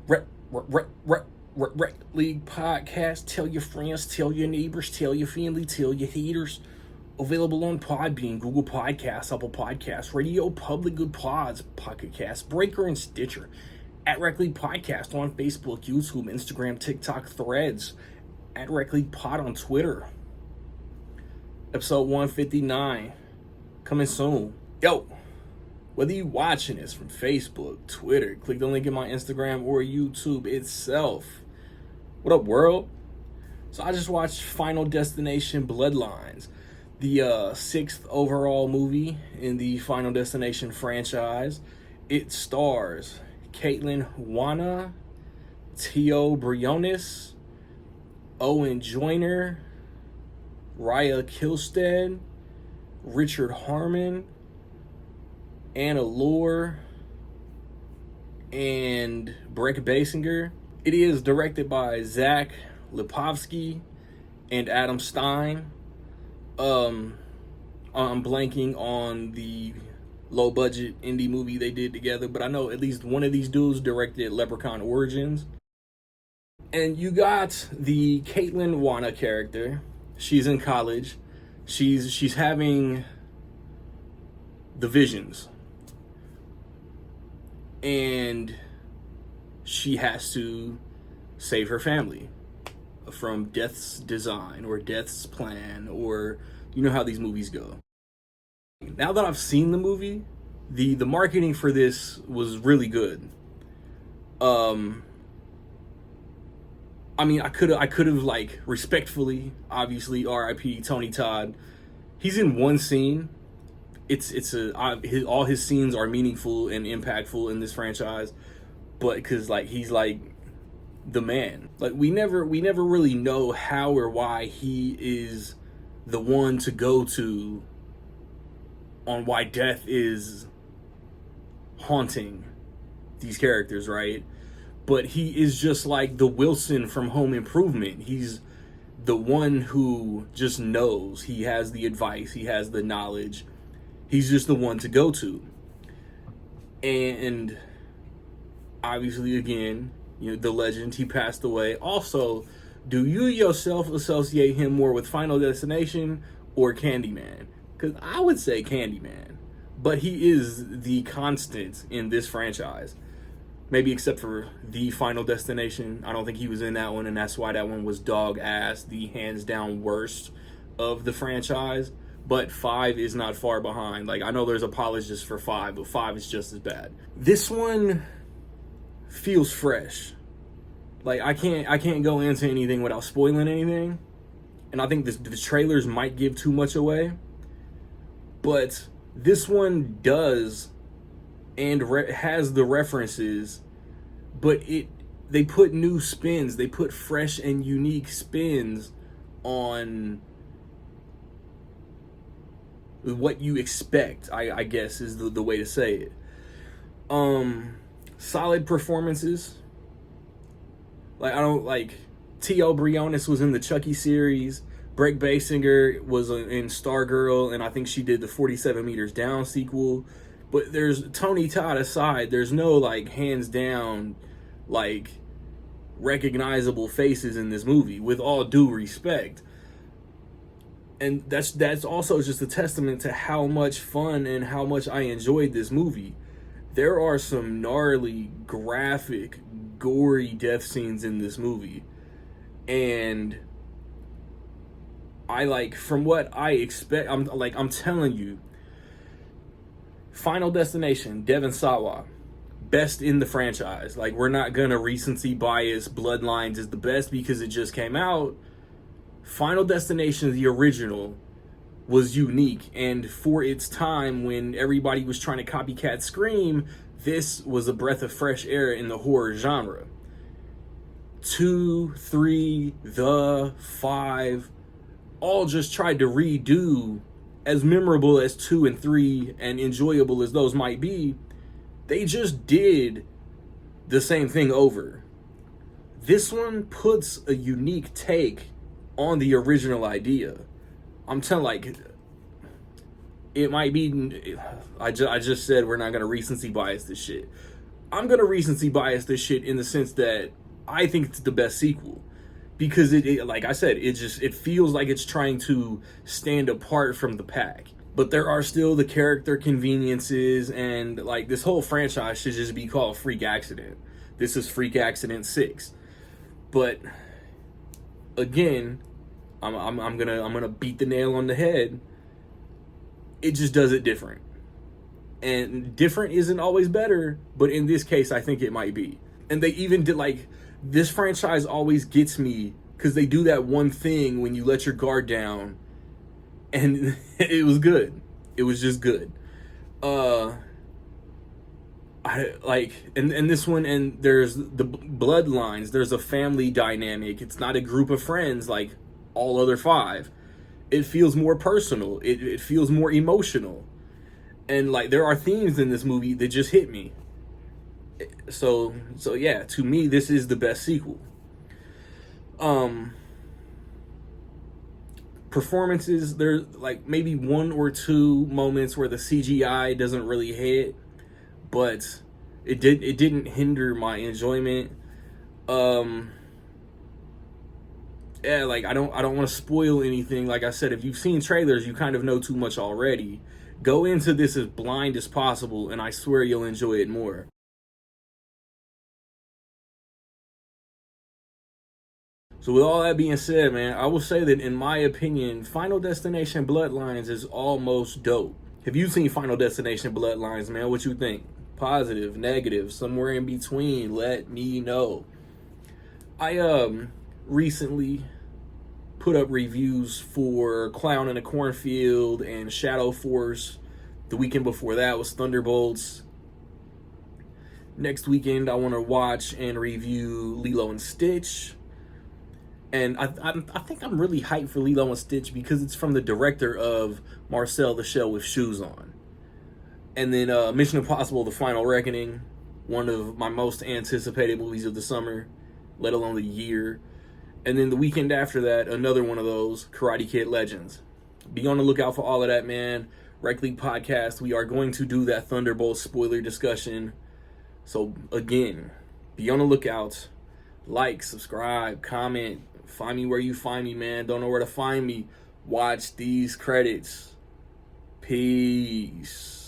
Rec League Podcast. Tell your friends, tell your neighbors, tell your family, tell your haters. Available on Podbean, Google Podcasts, Apple Podcasts, Radio Public, Good Pods, Pocket Cast, Breaker, and Stitcher. At Rec League Podcast on Facebook, YouTube, Instagram, TikTok, Threads. At Rec League Pod on Twitter. Episode 159. Coming soon. Yo! Whether you watching this from Facebook, Twitter, click the link in my Instagram or YouTube itself. What up, world? So I just watched Final Destination Bloodlines, the 6th overall movie in the Final Destination franchise. It stars Caitlin Wanna, Tio Briones, Owen Joyner, Raya Kilstead, Richard Harmon, Anna Lohr, and Breck Basinger. It is directed by Zach Lipovsky and Adam Stein. I'm blanking on the low-budget indie movie they did together, but I know at least one of these dudes directed Leprechaun Origins. And you got the Caitlin Wanna character. She's in college. She's having the visions. And she has to save her family from death's design or death's plan, or you know how these movies go. Now that I've seen the movie, the marketing for this was really good. I mean, I could have like respectfully, obviously, R.I.P. Tony Todd. He's in one scene. All his scenes are meaningful and impactful in this franchise, but because like he's like the man. Like we never really know how or why he is the one to go to on why death is haunting these characters, right? But he is just like the Wilson from Home Improvement. He's the one who just knows. He has the advice, he has the knowledge. He's just the one to go to. And obviously, again, you know, the legend, he passed away. Also, do you yourself associate him more with Final Destination or Candyman? Because I would say Candyman. But he is the constant in this franchise. Maybe except for the Final Destination. I don't think he was in that one, and that's why that one was dog ass, the hands down worst of the franchise. But 5 is not far behind. Like, I know there's apologists for 5, but 5 is just as bad. This one feels fresh. Like, I can't go into anything without spoiling anything. And I think the trailers might give too much away. But this one does and has the references, but they put new spins. They put fresh and unique spins on what you expect, I guess is the way to say it. Solid performances. Like, I don't like T.O. Briones was in the Chucky series. Breck Basinger was in Stargirl, and I think she did the 47 Meters Down sequel. But there's Tony Todd aside, there's no like hands down like recognizable faces in this movie, with all due respect. And that's also just a testament to how much fun and how much I enjoyed this movie. There are some gnarly, graphic, gory death scenes in this movie. And I like, from what I expect, I'm telling you, Final Destination, Devon Sawa, best in the franchise. Like, we're not gonna recency bias Bloodlines is the best because it just came out. Final Destination, the original, was unique, and for its time when everybody was trying to copycat Scream, this was a breath of fresh air in the horror genre. 2, 3, the 5, all just tried to redo, as memorable as 2 and 3 and enjoyable as those might be, they just did the same thing over. This one puts a unique take on the original idea. I'm telling, like, it might be, I just said we're not going to recency bias this shit. I'm gonna recency bias this shit in the sense that I think it's the best sequel because like I said, it feels like it's trying to stand apart from the pack. But there are still the character conveniences, and like this whole franchise should just be called Freak Accident. This is Freak Accident 6. But again, I'm gonna beat the nail on the head. It just does it different. And different isn't always better, but in this case I think it might be. And they even did, like, this franchise always gets me because they do that one thing when you let your guard down, and it was good. It was just good. I like, and this one, and there's the bloodlines. There's a family dynamic. It's not a group of friends like all other 5. It feels more personal. It feels more emotional, and like there are themes in this movie that just hit me. So yeah, to me this is the best sequel. Performances, there's like maybe 1 or 2 moments where the CGI doesn't really hit, but it didn't hinder my enjoyment. Yeah, like I don't want to spoil anything. Like I said, if you've seen trailers, you kind of know too much already. Go into this as blind as possible, and I swear you'll enjoy it more. So with all that being said, man, I will say that in my opinion, Final Destination Bloodlines is almost dope. Have you seen Final Destination Bloodlines, man? What you think? Positive, negative, somewhere in between? Let me know. I recently put up reviews for Clown in a Cornfield and Shadow Force. The weekend before that was Thunderbolts. Next weekend I want to watch and review Lilo and Stitch. And I think I'm really hyped for Lilo and Stitch because it's from the director of Marcel the Shell with Shoes On. And then Mission Impossible: The Final Reckoning, one of my most anticipated movies of the summer, let alone the year. And then the weekend after that, another one of those, Karate Kid Legends. Be on the lookout for all of that, man. Rec League Podcast, we are going to do that Thunderbolt spoiler discussion. So again, be on the lookout. Like, subscribe, comment. Find me where you find me, man. Don't know where to find me. Watch these credits. Peace.